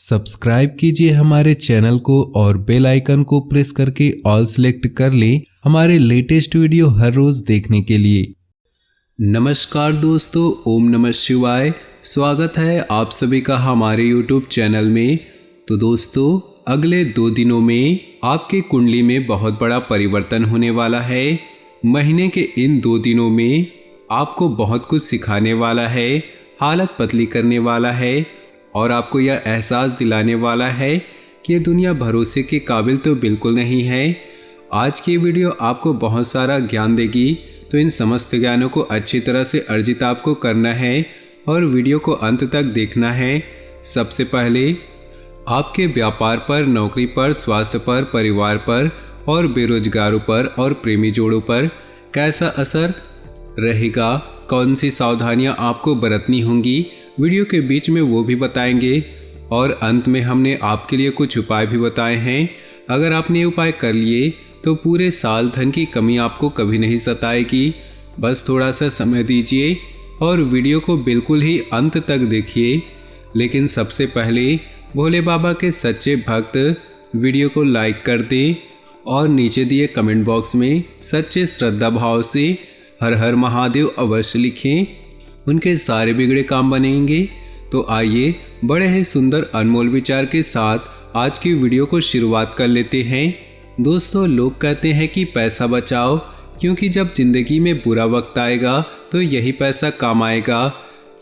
Subscribe कीजिए हमारे channel को और बेल आइकन को प्रेस करके ऑल सेलेक्ट कर लें हमारे लेटेस्ट वीडियो हर रोज देखने के लिए। नमस्कार दोस्तों, ओम नमः शिवाय। स्वागत है आप सभी का हमारे यूट्यूब चैनल में। तो दोस्तों, अगले 2 दिनों में आपकी कुंडली में बहुत बड़ा परिवर्तन होने वाला है। महीने के इन 2 दिनों में आपको बहुत कुछ सिखाने वाला है, हालत पतली करने वाला है और आपको यह एहसास दिलाने वाला है कि ये दुनिया भरोसे के काबिल तो बिल्कुल नहीं है। आज की वीडियो आपको बहुत सारा ज्ञान देगी, तो इन समस्त ज्ञानों को अच्छी तरह से अर्जित आपको करना है और वीडियो को अंत तक देखना है। सबसे पहले आपके व्यापार पर, नौकरी पर, स्वास्थ्य पर, परिवार पर और बेरोजगारों पर और प्रेमी जोड़ों पर कैसा असर रहेगा, कौन सी सावधानियां आपको बरतनी होंगी, वीडियो के बीच में वो भी बताएंगे और अंत में हमने आपके लिए कुछ उपाय भी बताए हैं। अगर आपने ये उपाय कर लिए तो पूरे साल धन की कमी आपको कभी नहीं सताएगी। बस थोड़ा सा समय दीजिए और वीडियो को बिल्कुल ही अंत तक देखिए। लेकिन सबसे पहले भोले बाबा के सच्चे भक्त वीडियो को लाइक कर दें और नीचे दिए कमेंट बॉक्स में सच्चे श्रद्धा भाव से हर हर महादेव अवश्य लिखें, उनके सारे बिगड़े काम बनेंगे। तो आइए बड़े ही सुंदर अनमोल विचार के साथ आज की वीडियो को शुरुआत कर लेते हैं। दोस्तों, लोग कहते हैं कि पैसा बचाओ, क्योंकि जब जिंदगी में बुरा वक्त आएगा तो यही पैसा काम आएगा।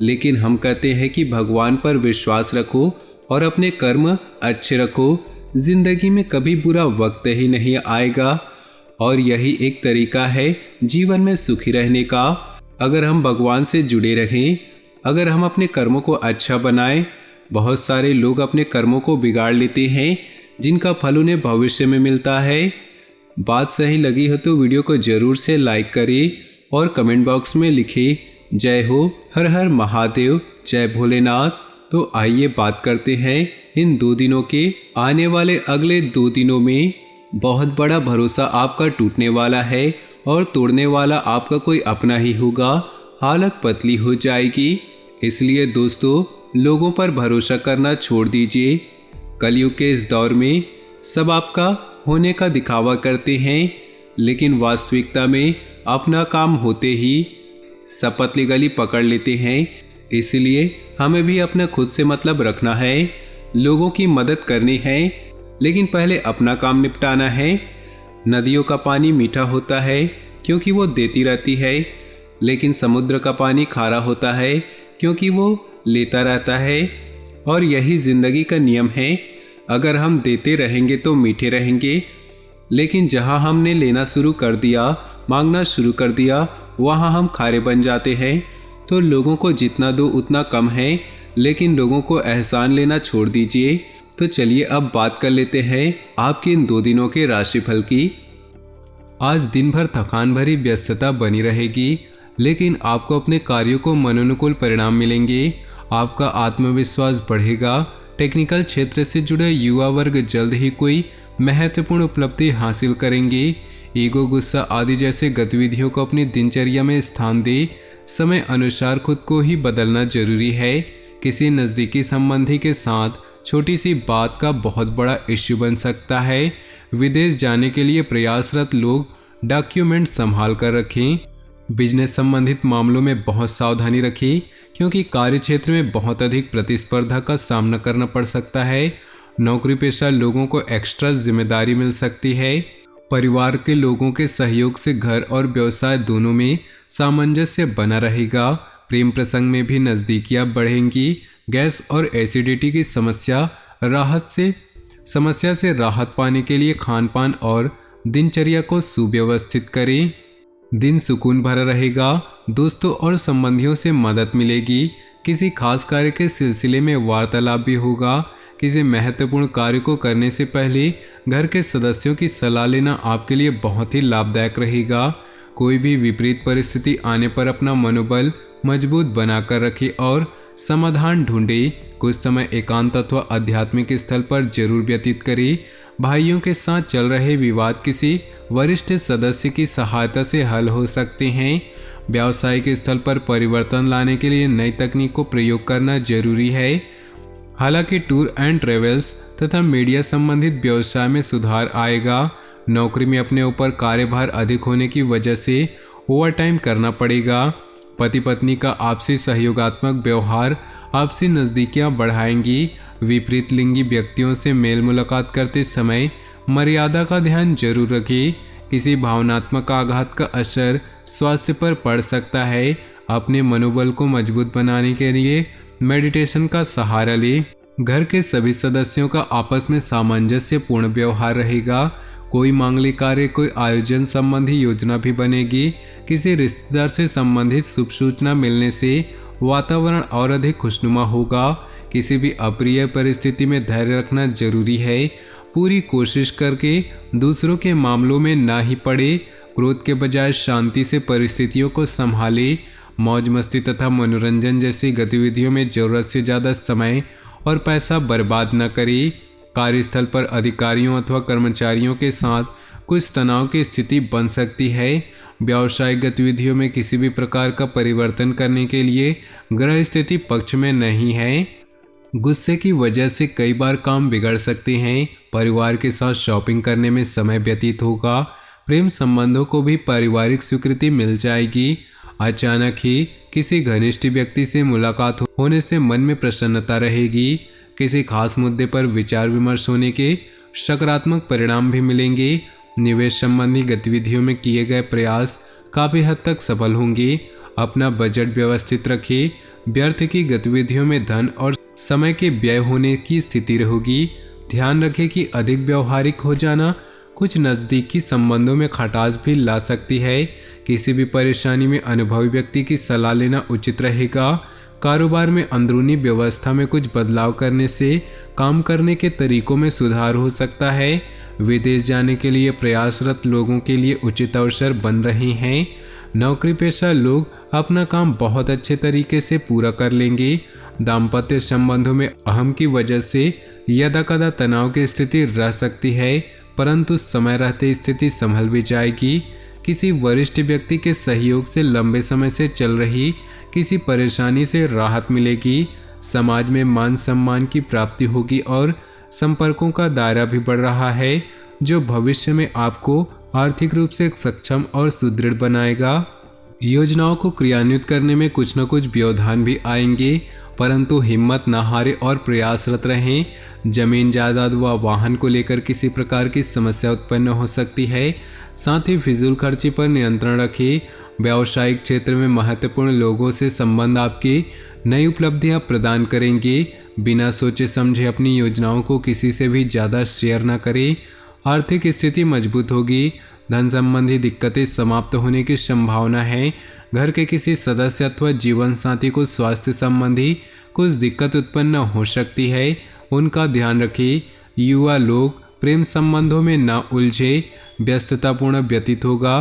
लेकिन हम कहते हैं कि भगवान पर विश्वास रखो और अपने कर्म अच्छे रखो, जिंदगी में कभी बुरा वक्त ही नहीं आएगा। और यही एक तरीका है जीवन में सुखी रहने का। अगर हम भगवान से जुड़े रहें, अगर हम अपने कर्मों को अच्छा बनाएं। बहुत सारे लोग अपने कर्मों को बिगाड़ लेते हैं, जिनका फल उन्हें भविष्य में मिलता है। बात सही लगी हो तो वीडियो को जरूर से लाइक करें और कमेंट बॉक्स में लिखें जय हो, हर हर महादेव, जय भोलेनाथ। तो आइए बात करते हैं इन 2 दिनों के। आने वाले अगले 2 दिनों में बहुत बड़ा भरोसा आपका टूटने वाला है और तोड़ने वाला आपका कोई अपना ही होगा। हालत पतली हो जाएगी। इसलिए दोस्तों, लोगों पर भरोसा करना छोड़ दीजिए। कलयुग के इस दौर में सब आपका होने का दिखावा करते हैं, लेकिन वास्तविकता में अपना काम होते ही सब पतली गली पकड़ लेते हैं। इसलिए हमें भी अपना खुद से मतलब रखना है, लोगों की मदद करनी है, लेकिन पहले अपना काम निपटाना है। नदियों का पानी मीठा होता है क्योंकि वो देती रहती है, लेकिन समुद्र का पानी खारा होता है क्योंकि वो लेता रहता है। और यही जिंदगी का नियम है। अगर हम देते रहेंगे तो मीठे रहेंगे, लेकिन जहाँ हमने लेना शुरू कर दिया, मांगना शुरू कर दिया, वहाँ हम खारे बन जाते हैं। तो लोगों को जितना दो उतना कम है, लेकिन लोगों को एहसान लेना छोड़ दीजिए। तो चलिए अब बात कर लेते हैं आपके इन 2 दिनों के राशिफल की। आज दिन भर थकान भरी व्यस्तता बनी रहेगी, लेकिन आपको अपने कार्यों को मनोनुकूल परिणाम मिलेंगे। आपका आत्मविश्वास बढ़ेगा। टेक्निकल क्षेत्र से जुड़े युवा वर्ग जल्द ही कोई महत्वपूर्ण उपलब्धि हासिल करेंगे। ईगो, गुस्सा आदि जैसे गतिविधियों को अपनी दिनचर्या में स्थान दे। समय अनुसार खुद को ही बदलना जरूरी है। किसी नज़दीकी संबंधी के साथ छोटी सी बात का बहुत बड़ा इश्यू बन सकता है। विदेश जाने के लिए प्रयासरत लोग डॉक्यूमेंट संभाल कर रखें। बिजनेस संबंधित मामलों में बहुत सावधानी रखें, क्योंकि कार्य क्षेत्र में बहुत अधिक प्रतिस्पर्धा का सामना करना पड़ सकता है। नौकरी पेशा लोगों को एक्स्ट्रा जिम्मेदारी मिल सकती है। परिवार के लोगों के सहयोग से घर और व्यवसाय दोनों में सामंजस्य बना रहेगा। प्रेम प्रसंग में भी नज़दीकियां बढ़ेंगी। गैस और एसिडिटी की समस्या से राहत पाने के लिए खान पान और दिनचर्या को सुव्यवस्थित करें। दिन सुकून भरा रहेगा। दोस्तों और संबंधियों से मदद मिलेगी। किसी खास कार्य के सिलसिले में वार्तालाप भी होगा। किसी महत्वपूर्ण कार्य को करने से पहले घर के सदस्यों की सलाह लेना आपके लिए बहुत ही लाभदायक रहेगा। कोई भी विपरीत परिस्थिति आने पर अपना मनोबल मजबूत बनाकर रखें और समाधान ढूंढे। कुछ समय एकांत अथवा आध्यात्मिक स्थल पर जरूर व्यतीत करें। भाइयों के साथ चल रहे विवाद किसी वरिष्ठ सदस्य की सहायता से हल हो सकते हैं। व्यावसायिक स्थल पर परिवर्तन लाने के लिए नई तकनीक को प्रयोग करना जरूरी है। हालांकि टूर एंड ट्रेवल्स तथा मीडिया संबंधित व्यवसाय में सुधार आएगा। नौकरी में अपने ऊपर कार्यभार अधिक होने की वजह से ओवरटाइम करना पड़ेगा। पति पत्नी का आपसी सहयोगात्मक व्यवहार आपसी नज़दीकियां बढ़ाएंगी। विपरीत लिंगी व्यक्तियों से मेल मुलाकात करते समय मर्यादा का ध्यान जरूर रखें। किसी भावनात्मक आघात का असर स्वास्थ्य पर पड़ सकता है। अपने मनोबल को मजबूत बनाने के लिए मेडिटेशन का सहारा लें। घर के सभी सदस्यों का आपस में सामंजस्यपूर्ण व्यवहार रहेगा। कोई मांगलिक कार्य, कोई आयोजन संबंधी योजना भी बनेगी। किसी रिश्तेदार से संबंधित शुभ सूचना मिलने से वातावरण और अधिक खुशनुमा होगा। किसी भी अप्रिय परिस्थिति में धैर्य रखना जरूरी है। पूरी कोशिश करके दूसरों के मामलों में ना ही पड़े। क्रोध के बजाय शांति से परिस्थितियों को संभाले। मौज मस्ती तथा मनोरंजन जैसी गतिविधियों में जरूरत से ज़्यादा समय और पैसा बर्बाद न करें। कार्यस्थल पर अधिकारियों अथवा कर्मचारियों के साथ कुछ तनाव की स्थिति बन सकती है। व्यावसायिक गतिविधियों में किसी भी प्रकार का परिवर्तन करने के लिए ग्रह स्थिति पक्ष में नहीं है। गुस्से की वजह से कई बार काम बिगड़ सकते हैं। परिवार के साथ शॉपिंग करने में समय व्यतीत होगा। प्रेम संबंधों को भी पारिवारिक स्वीकृति मिल जाएगी। अचानक ही किसी घनिष्ठ व्यक्ति से मुलाकात होने से मन में प्रसन्नता रहेगी। किसी खास मुद्दे पर विचार विमर्श होने के सकारात्मक परिणाम भी मिलेंगे। निवेश संबंधी गतिविधियों में किए गए प्रयास काफ़ी हद तक सफल होंगे। अपना बजट व्यवस्थित रखें। व्यर्थ की गतिविधियों में धन और समय के व्यय होने की स्थिति रहेगी। ध्यान रखें कि अधिक व्यवहारिक हो जाना कुछ नज़दीकी संबंधों में खटास भी ला सकती है। किसी भी परेशानी में अनुभवी व्यक्ति की सलाह लेना उचित रहेगा। कारोबार में अंदरूनी व्यवस्था में कुछ बदलाव करने से काम करने के तरीकों में सुधार हो सकता है। विदेश जाने के लिए प्रयासरत लोगों के लिए उचित अवसर बन रहे हैं। नौकरी पेशा लोग अपना काम बहुत अच्छे तरीके से पूरा कर लेंगे। दाम्पत्य संबंधों में अहम की वजह से यदा कदा तनाव की स्थिति रह सकती है, परंतु समय रहते स्थिति संभल भी जाएगी। किसी वरिष्ठ व्यक्ति के सहयोग से लंबे समय से चल रही किसी परेशानी से राहत मिलेगी। समाज में मान सम्मान की प्राप्ति होगी और संपर्कों का दायरा भी बढ़ रहा है, जो भविष्य में आपको आर्थिक रूप से सक्षम और सुदृढ़ बनाएगा। योजनाओं को क्रियान्वित करने में कुछ न कुछ व्यवधान भी आएंगे, परंतु हिम्मत न हारे और प्रयासरत रहें। जमीन जायदाद व वाहन को लेकर किसी प्रकार की समस्या उत्पन्न हो सकती है। साथ ही फिजूल खर्ची पर नियंत्रण रखें। व्यावसायिक क्षेत्र में महत्वपूर्ण लोगों से संबंध आपकी नई उपलब्धियां प्रदान करेंगे। बिना सोचे समझे अपनी योजनाओं को किसी से भी ज़्यादा शेयर न करें। आर्थिक स्थिति मजबूत होगी। धन संबंधी दिक्कतें समाप्त होने की संभावना है। घर के किसी सदस्य अथवा जीवन साथी को स्वास्थ्य संबंधी कुछ दिक्कत उत्पन्न हो सकती है, उनका ध्यान रखें। युवा लोग प्रेम संबंधों में न उलझे। व्यस्ततापूर्ण व्यतीत होगा।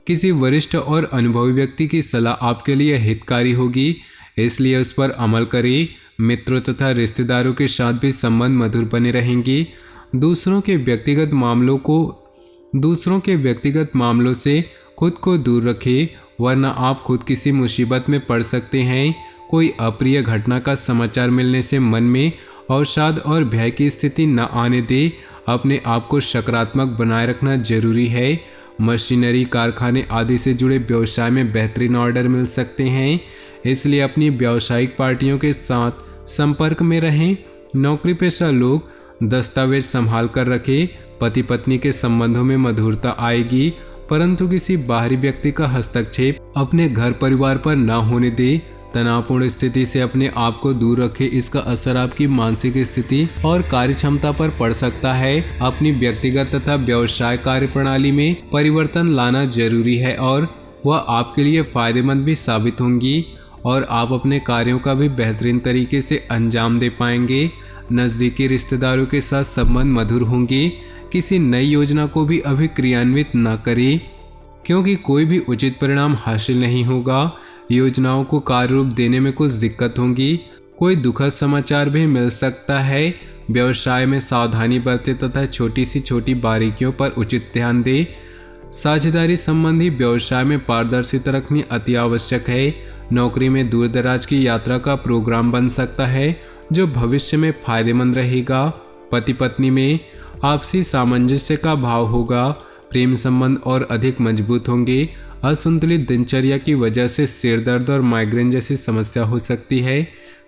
किसी वरिष्ठ और अनुभवी व्यक्ति की सलाह आपके लिए हितकारी होगी, इसलिए उस पर अमल करें। मित्रों तथा रिश्तेदारों के साथ भी संबंध मधुर बने रहेंगे। दूसरों के व्यक्तिगत मामलों से खुद को दूर रखें, वरना आप खुद किसी मुसीबत में पड़ सकते हैं। कोई अप्रिय घटना का समाचार मिलने से मन में अवसाद और भय की स्थिति न आने दे। अपने आप को सकारात्मक बनाए रखना जरूरी है। मशीनरी, कारखाने आदि से जुड़े व्यवसाय में बेहतरीन ऑर्डर मिल सकते हैं, इसलिए अपनी व्यावसायिक पार्टियों के साथ संपर्क में रहें। नौकरी पेशा लोग दस्तावेज संभाल कर रखें। पति पत्नी के संबंधों में मधुरता आएगी, परंतु किसी बाहरी व्यक्ति का हस्तक्षेप अपने घर परिवार पर न होने दे। तनावपूर्ण स्थिति से अपने आप को दूर रखें। इसका असर आपकी मानसिक स्थिति और कार्य क्षमता पर पड़ सकता है। अपनी व्यक्तिगत तथा व्यवसाय कार्य प्रणाली में परिवर्तन लाना जरूरी है और वह आपके लिए फायदेमंद भी साबित होंगी और आप अपने कार्यों का भी बेहतरीन तरीके से अंजाम दे पाएंगे। नज़दीकी रिश्तेदारों के साथ संबंध मधुर होंगे। किसी नई योजना को भी अभी क्रियान्वित न करें, क्योंकि कोई भी उचित परिणाम हासिल नहीं होगा। योजनाओं को कार्य रूप देने में कुछ दिक्कत होंगी। कोई दुखद समाचार भी मिल सकता है। व्यवसाय में सावधानी बरतें तथा छोटी सी छोटी बारीकियों पर उचित ध्यान दें। साझेदारी संबंधी व्यवसाय में पारदर्शिता रखनी अति आवश्यक है। नौकरी में दूर दराज की यात्रा का प्रोग्राम बन सकता है, जो भविष्य में फायदेमंद रहेगा। पति पत्नी में आपसी सामंजस्य का भाव होगा। प्रेम संबंध और अधिक मजबूत होंगे। असंतुलित दिनचर्या की वजह से सिर दर्द और माइग्रेन जैसी समस्या हो सकती है।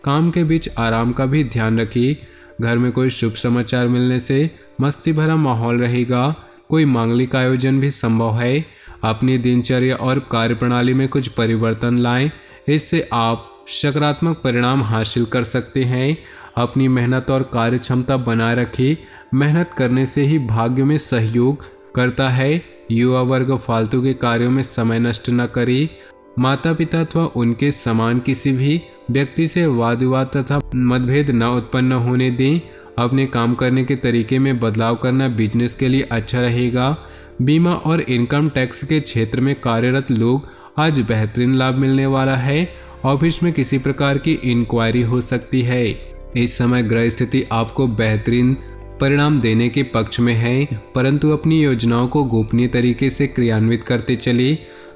काम के बीच आराम का भी ध्यान रखिए। घर में कोई शुभ समाचार मिलने से मस्ती भरा माहौल रहेगा। कोई मांगलिक आयोजन भी संभव है। अपनी दिनचर्या और कार्यप्रणाली में कुछ परिवर्तन लाएं, इससे आप सकारात्मक परिणाम हासिल कर सकते हैं। अपनी मेहनत और कार्य क्षमता बनाए रखें। मेहनत करने से ही भाग्य में सहयोग करता है। युवा वर्ग फालतू के कार्यों में समय नष्ट न करे। माता पिता अथवा उनके समान किसी भी व्यक्ति से वाद विवाद तथा मतभेद न उत्पन्न होने दें। अपने काम करने के तरीके में बदलाव करना बिजनेस के लिए अच्छा रहेगा। बीमा और इनकम टैक्स के क्षेत्र में कार्यरत लोग आज बेहतरीन लाभ मिलने वाला है। ऑफिस में किसी प्रकार की इंक्वायरी हो सकती है। इस समय ग्रह स्थिति आपको बेहतरीन परिणाम देने के पक्ष में है, परंतु अपनी योजनाओं को गोपनीय तरीके से क्रियान्वित करते चले।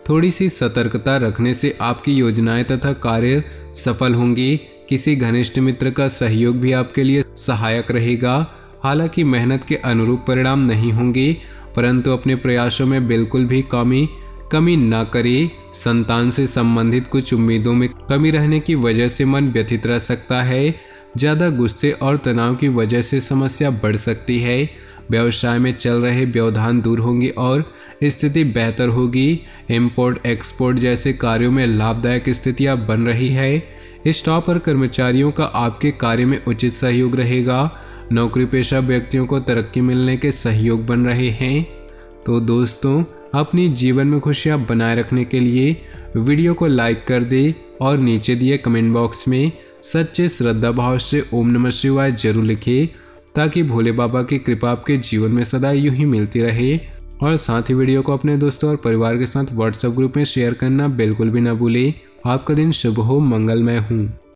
थोड़ी सी सतर्कता रखने से आपकी योजनाएं तथा कार्य सफल होंगी। किसी घनिष्ठ मित्र का सहयोग भी आपके लिए सहायक रहेगा। हालांकि मेहनत के अनुरूप परिणाम नहीं होंगे, परंतु अपने प्रयासों में बिल्कुल भी कमी ना करें। संतान से संबंधित कुछ उम्मीदों में कमी रहने की वजह से मन व्यथित रह सकता है। ज़्यादा गुस्से और तनाव की वजह से समस्या बढ़ सकती है। व्यवसाय में चल रहे व्यवधान दूर होंगे और स्थिति बेहतर होगी। इंपोर्ट एक्सपोर्ट जैसे कार्यों में लाभदायक स्थितियां बन रही है। स्टाफ और कर्मचारियों का आपके कार्य में उचित सहयोग रहेगा। नौकरी पेशा व्यक्तियों को तरक्की मिलने के सहयोग बन रहे हैं। तो दोस्तों, अपनी जीवन में खुशियां बनाए रखने के लिए वीडियो को लाइक कर दे और नीचे दिए कमेंट बॉक्स में सच्चे श्रद्धा भाव से ओम नमः शिवाय जरूर लिखें, ताकि भोले बाबा की कृपा आपके जीवन में सदा यूं ही मिलती रहे। और साथ ही वीडियो को अपने दोस्तों और परिवार के साथ व्हाट्सएप ग्रुप में शेयर करना बिल्कुल भी ना भूलें। आपका दिन शुभ हो, मंगलमय हो।